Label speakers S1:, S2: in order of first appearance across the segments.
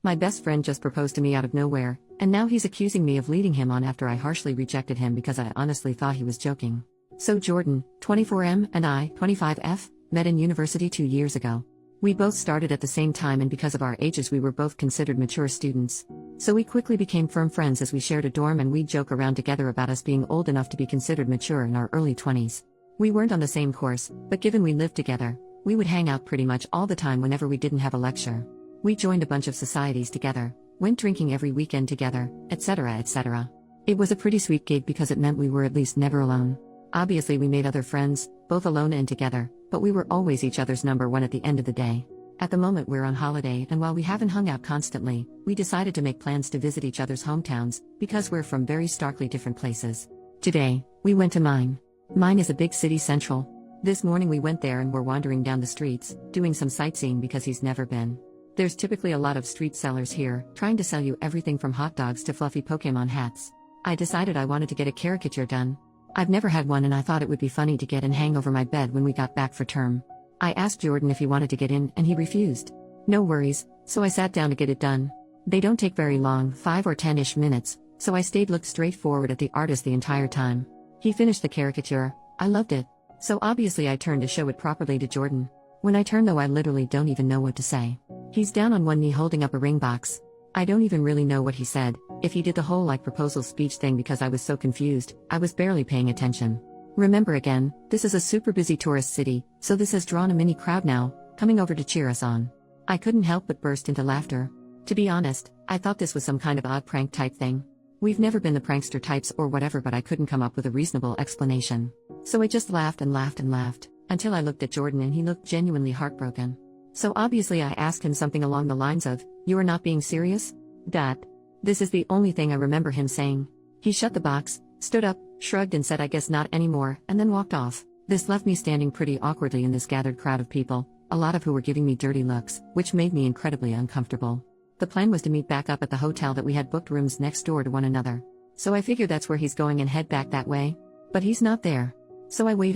S1: My best friend just proposed to me out of nowhere, and now he's accusing me of leading him on after I harshly rejected him because I honestly thought he was joking. So Jordan, 24M, and I, 25F, met in university 2 years ago. We both started at the same time, and because of our ages we were both considered mature students. So we quickly became firm friends as we shared a dorm, and we'd joke around together about us being old enough to be considered mature in our early 20s. We weren't on the same course, but given we lived together, we would hang out pretty much all the time whenever we didn't have a lecture. We joined a bunch of societies together, went drinking every weekend together, etc., etc. It was a pretty sweet gig because it meant we were at least never alone. Obviously we made other friends, both alone and together, but we were always each other's number one at the end of the day. At the moment we're on holiday, and while we haven't hung out constantly, we decided to make plans to visit each other's hometowns, because we're from very starkly different places. Today, we went to mine. Mine is a big city central. This morning we went there and were wandering down the streets, doing some sightseeing because he's never been. There's typically a lot of street sellers here, trying to sell you everything from hot dogs to fluffy Pokemon hats. I decided I wanted to get a caricature done. I've never had one, and I thought it would be funny to get and hang over my bed when we got back for term. I asked Jordan if he wanted to get in, and he refused. No worries, so I sat down to get it done. They don't take very long, 5 or 10-ish minutes, so I looked straight forward at the artist the entire time. He finished the caricature. I loved it. So obviously I turned to show it properly to Jordan. When I turn though, I literally don't even know what to say. He's down on one knee holding up a ring box. I don't even really know what he said, if he did the whole proposal speech thing, because I was so confused, I was barely paying attention. Remember again, this is a super busy tourist city, so this has drawn a mini crowd now, coming over to cheer us on. I couldn't help but burst into laughter. To be honest, I thought this was some kind of odd prank type thing. We've never been the prankster types or whatever, but I couldn't come up with a reasonable explanation. So I just laughed and laughed and laughed, until I looked at Jordan and he looked genuinely heartbroken. So obviously I asked him something along the lines of, "You are not being serious?" This is the only thing I remember him saying. He shut the box, stood up, shrugged and said, "I guess not anymore," and then walked off. This left me standing pretty awkwardly in this gathered crowd of people, a lot of who were giving me dirty looks, which made me incredibly uncomfortable. The plan was to meet back up at the hotel that we had booked rooms next door to one another. So I figure that's where he's going and head back that way. But he's not there. So I wait,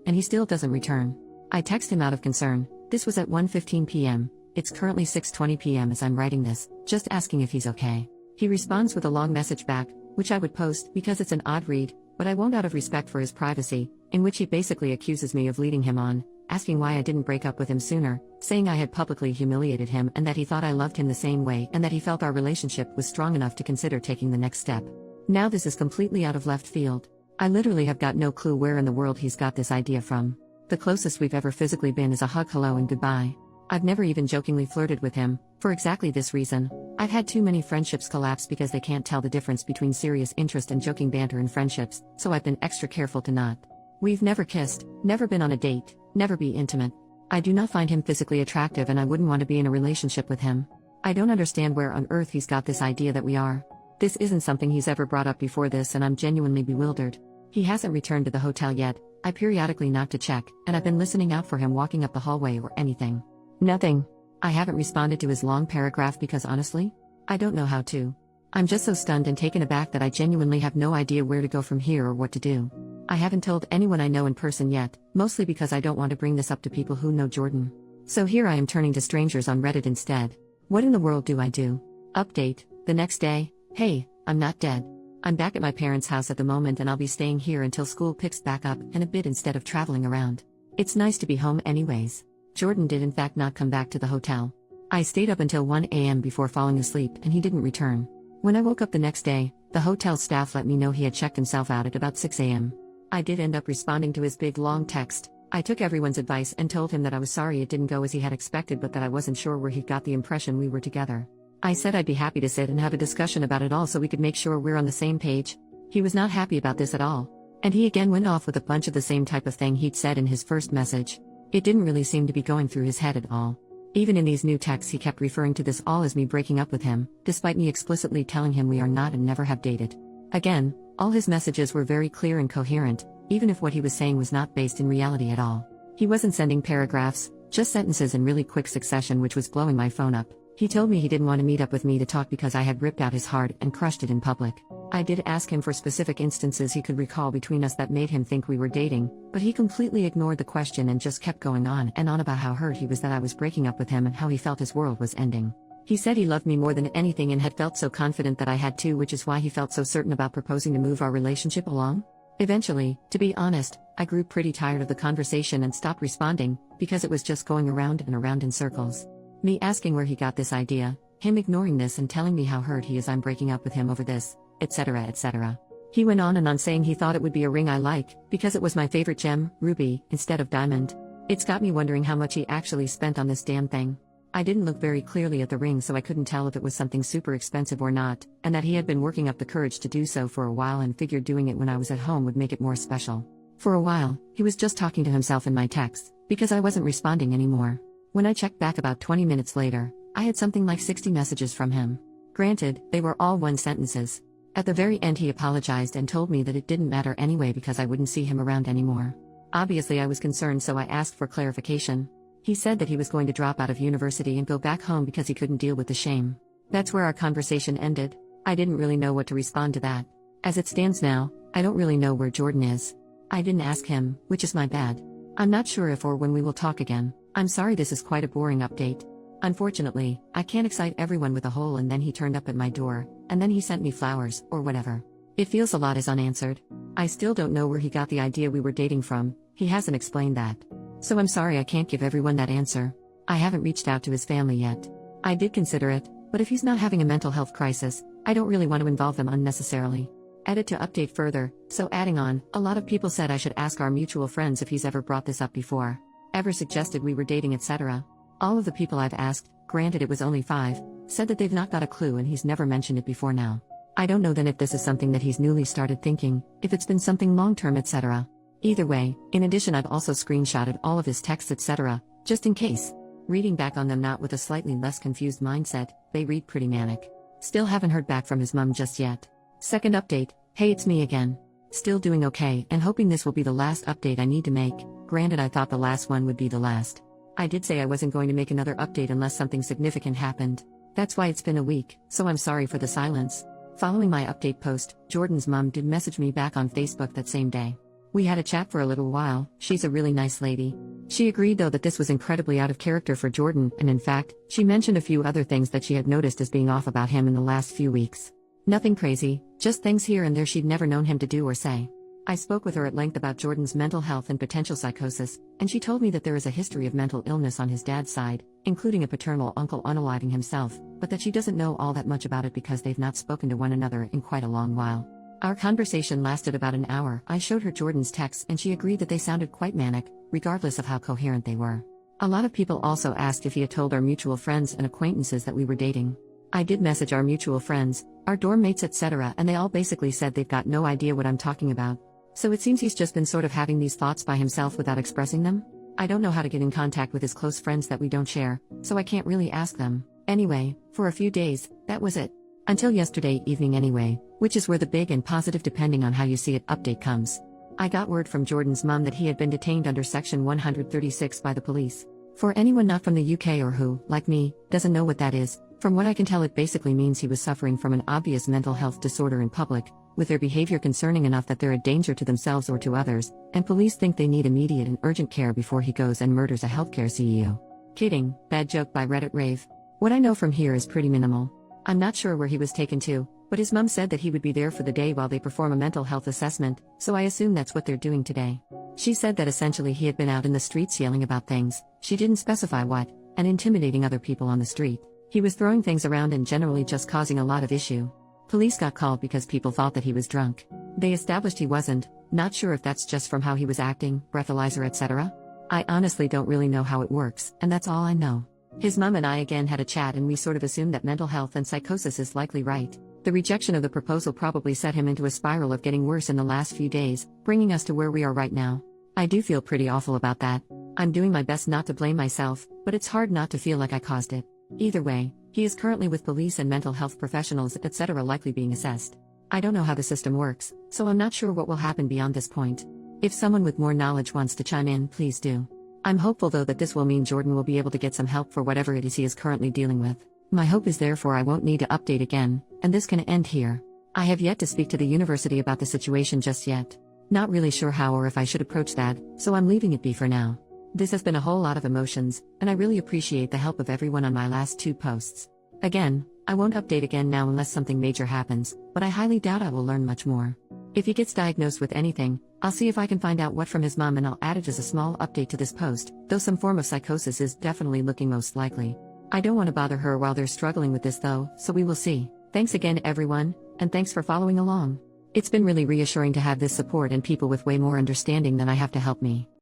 S1: and he still doesn't return. I text him out of concern. This was at 1:15 p.m. It's currently 6:20 p.m. as I'm writing this, just asking if he's okay. He responds with a long message back, which I would post because it's an odd read, but I won't out of respect for his privacy, in which he basically accuses me of leading him on, asking why I didn't break up with him sooner, saying I had publicly humiliated him and that he thought I loved him the same way and that he felt our relationship was strong enough to consider taking the next step. Now this is completely out of left field. I literally have got no clue where in the world he's got this idea from. The closest we've ever physically been is a hug, hello and goodbye. I've never even jokingly flirted with him, for exactly this reason. I've had too many friendships collapse because they can't tell the difference between serious interest and joking banter in friendships, so I've been extra careful to not. We've never kissed, never been on a date, never be intimate. I do not find him physically attractive and I wouldn't want to be in a relationship with him. I don't understand where on earth he's got this idea that we are. This isn't something he's ever brought up before this, and I'm genuinely bewildered. He hasn't returned to the hotel yet. I periodically knock to check, and I've been listening out for him walking up the hallway or anything. Nothing. I haven't responded to his long paragraph because honestly, I don't know how to. I'm just so stunned and taken aback that I genuinely have no idea where to go from here or what to do. I haven't told anyone I know in person yet, mostly because I don't want to bring this up to people who know Jordan. So here I am turning to strangers on Reddit instead. What in the world do I do? Update, the next day. Hey, I'm not dead. I'm back at my parents' house at the moment and I'll be staying here until school picks back up and a bit instead of traveling around. It's nice to be home anyways. Jordan did in fact not come back to the hotel. I stayed up until 1 a.m. before falling asleep and he didn't return. When I woke up the next day, the hotel staff let me know he had checked himself out at about 6 a.m. I did end up responding to his big long text. I took everyone's advice and told him that I was sorry it didn't go as he had expected, but that I wasn't sure where he got the impression we were together. I said I'd be happy to sit and have a discussion about it all so we could make sure we're on the same page. He was not happy about this at all. And he again went off with a bunch of the same type of thing he'd said in his first message. It didn't really seem to be going through his head at all. Even in these new texts he kept referring to this all as me breaking up with him, despite me explicitly telling him we are not and never have dated. Again, all his messages were very clear and coherent, even if what he was saying was not based in reality at all. He wasn't sending paragraphs, just sentences in really quick succession, which was blowing my phone up. He told me he didn't want to meet up with me to talk because I had ripped out his heart and crushed it in public. I did ask him for specific instances he could recall between us that made him think we were dating, but he completely ignored the question and just kept going on and on about how hurt he was that I was breaking up with him and how he felt his world was ending. He said he loved me more than anything and had felt so confident that I had too, which is why he felt so certain about proposing to move our relationship along. Eventually, to be honest, I grew pretty tired of the conversation and stopped responding, because it was just going around and around in circles. Me asking where he got this idea, him ignoring this and telling me how hurt he is I'm breaking up with him over this, etc. etc. He went on and on saying he thought it would be a ring I like, because it was my favorite gem, ruby, instead of diamond. It's got me wondering how much he actually spent on this damn thing. I didn't look very clearly at the ring, so I couldn't tell if it was something super expensive or not, and that he had been working up the courage to do so for a while and figured doing it when I was at home would make it more special. For a while, he was just talking to himself in my texts, because I wasn't responding anymore. When I checked back about 20 minutes later, I had something like 60 messages from him. Granted, they were all one sentences. At the very end he apologized and told me that it didn't matter anyway because I wouldn't see him around anymore. Obviously I was concerned, so I asked for clarification. He said that he was going to drop out of university and go back home because he couldn't deal with the shame. That's where our conversation ended. I didn't really know what to respond to that. As it stands now, I don't really know where Jordan is. I didn't ask him, which is my bad. I'm not sure if or when we will talk again. I'm sorry, this is quite a boring update. Unfortunately, I can't excite everyone with a whole and then he turned up at my door, and then he sent me flowers, or whatever. It feels a lot is unanswered. I still don't know where he got the idea we were dating from. He hasn't explained that. So I'm sorry I can't give everyone that answer. I haven't reached out to his family yet. I did consider it, but if he's not having a mental health crisis, I don't really want to involve them unnecessarily. Edit to update further, so adding on, a lot of people said I should ask our mutual friends if he's ever brought this up before. Ever suggested we were dating, etc. All of the people I've asked, granted it was only 5, said that they've not got a clue and he's never mentioned it before now. I don't know then if this is something that he's newly started thinking, if it's been something long-term, etc. Either way, in addition I've also screenshotted all of his texts, etc., just in case. Reading back on them not with a slightly less confused mindset, they read pretty manic. Still haven't heard back from his mum just yet. Second update, hey, it's me again. Still doing okay and hoping this will be the last update I need to make. Granted, I thought the last one would be the last. I did say I wasn't going to make another update unless something significant happened. That's why it's been a week, so I'm sorry for the silence. Following my update post, Jordan's mum did message me back on Facebook that same day. We had a chat for a little while. She's a really nice lady. She agreed though that this was incredibly out of character for Jordan, and in fact, she mentioned a few other things that she had noticed as being off about him in the last few weeks. Nothing crazy, just things here and there she'd never known him to do or say. I spoke with her at length about Jordan's mental health and potential psychosis, and she told me that there is a history of mental illness on his dad's side, including a paternal uncle unaliving himself, but that she doesn't know all that much about it because they've not spoken to one another in quite a long while. Our conversation lasted about an hour. I showed her Jordan's texts and she agreed that they sounded quite manic, regardless of how coherent they were. A lot of people also asked if he had told our mutual friends and acquaintances that we were dating. I did message our mutual friends, our dorm mates, etc., and they all basically said they've got no idea what I'm talking about. So it seems he's just been sort of having these thoughts by himself without expressing them. I don't know how to get in contact with his close friends that we don't share, so I can't really ask them. Anyway, for a few days, that was it. Until yesterday evening anyway, which is where the big and positive depending on how you see it update comes. I got word from Jordan's mum that he had been detained under Section 136 by the police. For anyone not from the UK or who, like me, doesn't know what that is, from what I can tell it basically means he was suffering from an obvious mental health disorder in public, with their behavior concerning enough that they're a danger to themselves or to others, and police think they need immediate and urgent care before he goes and murders a healthcare CEO. Kidding, bad joke by Reddit Rave. What I know from here is pretty minimal. I'm not sure where he was taken to, but his mum said that he would be there for the day while they perform a mental health assessment, so I assume that's what they're doing today. She said that essentially he had been out in the streets yelling about things, she didn't specify what, and intimidating other people on the street. He was throwing things around and generally just causing a lot of issue. Police got called because people thought that he was drunk. They established he wasn't, not sure if that's just from how he was acting, breathalyzer, etc. I honestly don't really know how it works, and that's all I know. His mum and I again had a chat and we sort of assumed that mental health and psychosis is likely right. The rejection of the proposal probably set him into a spiral of getting worse in the last few days, bringing us to where we are right now. I do feel pretty awful about that. I'm doing my best not to blame myself, but it's hard not to feel like I caused it. Either way, he is currently with police and mental health professionals, etc., likely being assessed. I don't know how the system works, so I'm not sure what will happen beyond this point. If someone with more knowledge wants to chime in, please do. I'm hopeful though that this will mean Jordan will be able to get some help for whatever it is he is currently dealing with. My hope is therefore I won't need to update again, and this can end here. I have yet to speak to the university about the situation just yet. Not really sure how or if I should approach that, so I'm leaving it be for now. This has been a whole lot of emotions, and I really appreciate the help of everyone on my last 2 posts. Again, I won't update again now unless something major happens, but I highly doubt I will learn much more. If he gets diagnosed with anything, I'll see if I can find out what from his mom and I'll add it as a small update to this post, though some form of psychosis is definitely looking most likely. I don't want to bother her while they're struggling with this though, so we will see. Thanks again everyone, and thanks for following along. It's been really reassuring to have this support and people with way more understanding than I have to help me.